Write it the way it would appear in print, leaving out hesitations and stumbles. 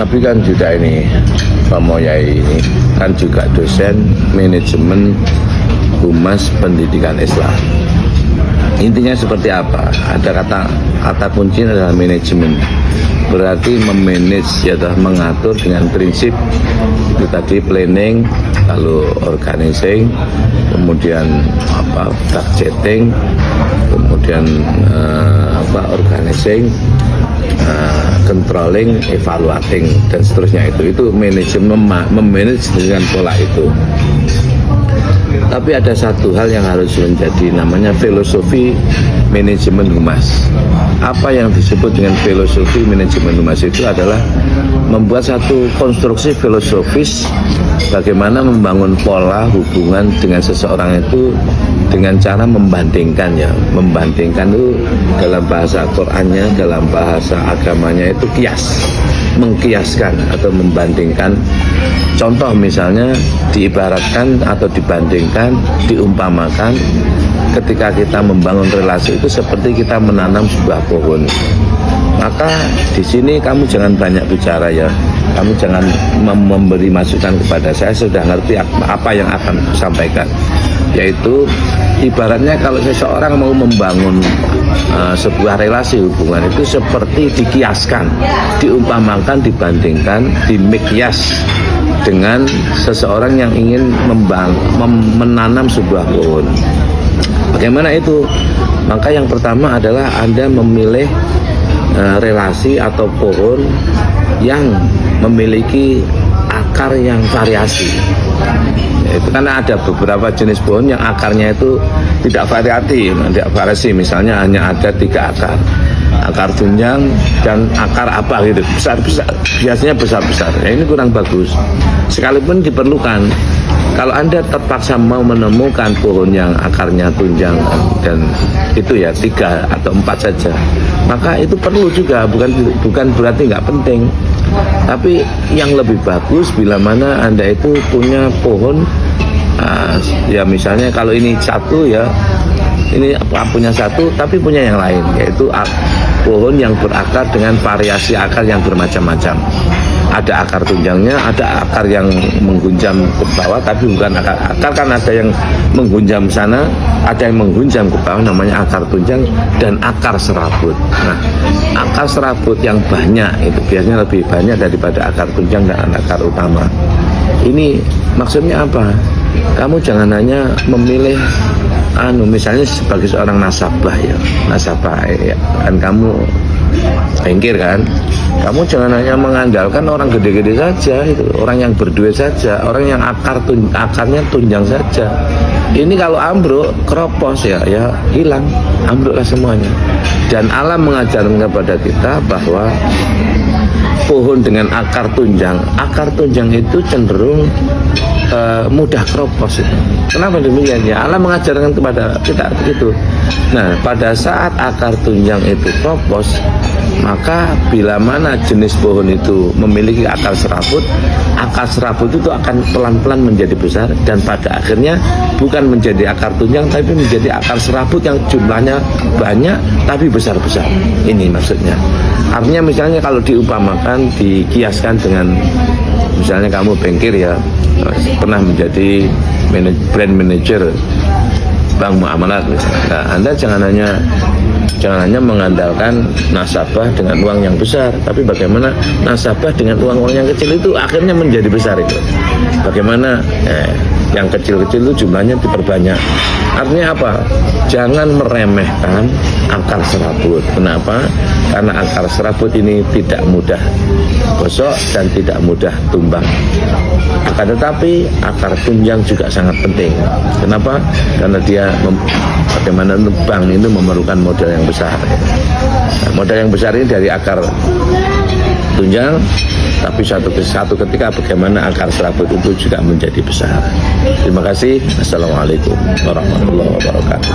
Nabi kan juga ini, Romo Yai ini kan juga dosen manajemen Humas Pendidikan Islam. Intinya seperti apa? Ada kata kuncinya adalah manajemen. Berarti memanage, yaitu mengatur dengan prinsip itu tadi planning, lalu organizing, kemudian budgeting, kemudian organizing, controlling, evaluating, dan seterusnya. Itu manajemen, memanage dengan pola itu. Tapi ada satu hal yang harus menjadi namanya filosofi manajemen humas. Apa yang disebut dengan filosofi manajemen humas itu adalah membuat satu konstruksi filosofis bagaimana membangun pola hubungan dengan seseorang itu dengan cara membandingkan ya. Membandingkan itu dalam bahasa Qur'annya, dalam bahasa agamanya itu kias, mengkiaskan atau membandingkan. Contoh misalnya diibaratkan atau dibandingkan, diumpamakan ketika kita membangun relasi itu seperti kita menanam sebuah pohon. Maka di sini kamu jangan banyak bicara ya. Kamu jangan memberi masukan kepada saya sudah ngerti apa yang akan sampaikan. Yaitu ibaratnya kalau seseorang mau membangun sebuah relasi hubungan itu seperti dikiaskan, diumpamakan, dibandingkan, dimikyas dengan seseorang yang ingin menanam sebuah pohon. Bagaimana itu? Maka yang pertama adalah Anda memilih relasi atau pohon yang memiliki akar yang variasi. Itu karena ada beberapa jenis pohon yang akarnya itu tidak variasi, misalnya hanya ada 3 akar. Akar tunjang dan akar apa gitu, besar-besar, biasanya besar-besar. Ya, ini kurang bagus. Sekalipun diperlukan, kalau Anda terpaksa mau menemukan pohon yang akarnya tunjang dan itu ya 3 atau 4 saja, maka itu perlu juga, bukan berarti nggak penting. Tapi yang lebih bagus bila mana Anda itu punya pohon ya misalnya kalau ini satu ya, ini punya satu tapi punya yang lain, yaitu pohon yang berakar dengan variasi akar yang bermacam-macam. Ada akar tunjangnya, ada akar yang menggunjam ke bawah, tapi bukan akar kan ada yang menggunjam sana, ada yang menggunjam ke bawah, namanya akar tunjang, dan akar serabut. Nah, akar serabut yang banyak itu biasanya lebih banyak daripada akar tunjang dan akar utama. Ini maksudnya apa? Kamu jangan hanya memilih misalnya sebagai seorang nasabah ya, kan kamu bengkir kan, kamu jangan hanya mengandalkan orang gede-gede saja, itu orang yang berduit saja, orang yang akarnya tunjang saja. Ini kalau ambruk, keropos ya hilang, ambruklah semuanya. Dan alam mengajarkan kepada kita bahwa pohon dengan akar tunjang itu cenderung mudah keropos itu. Kenapa demikian ya? Allah mengajarkan kepada kita begitu. Nah, pada saat akar tunjang itu keropos, maka bila mana jenis pohon itu memiliki akar serabut itu akan pelan-pelan menjadi besar dan pada akhirnya bukan menjadi akar tunjang tapi menjadi akar serabut yang jumlahnya banyak tapi besar-besar. Ini maksudnya. Artinya misalnya kalau diumpamakan, dikiaskan dengan misalnya kamu bengkir ya, pernah menjadi brand manager bank muamalat misalnya. Nah, Anda jangan hanya mengandalkan nasabah dengan uang yang besar, tapi bagaimana nasabah dengan uang yang kecil itu akhirnya menjadi besar itu. Bagaimana yang kecil-kecil itu jumlahnya diperbanyak. Artinya apa? Jangan meremehkan akar serabut. Kenapa? Karena akar serabut ini tidak mudah gosok dan tidak mudah tumbang. Akan tetapi akar tunjang juga sangat penting. Kenapa? Karena dia bagaimana bank itu memerlukan modal yang besar. Nah, modal yang besar ini dari akar tunjang, tapi satu ketika bagaimana akar serabut itu juga menjadi besar. Terima kasih. Assalamualaikum warahmatullahi wabarakatuh.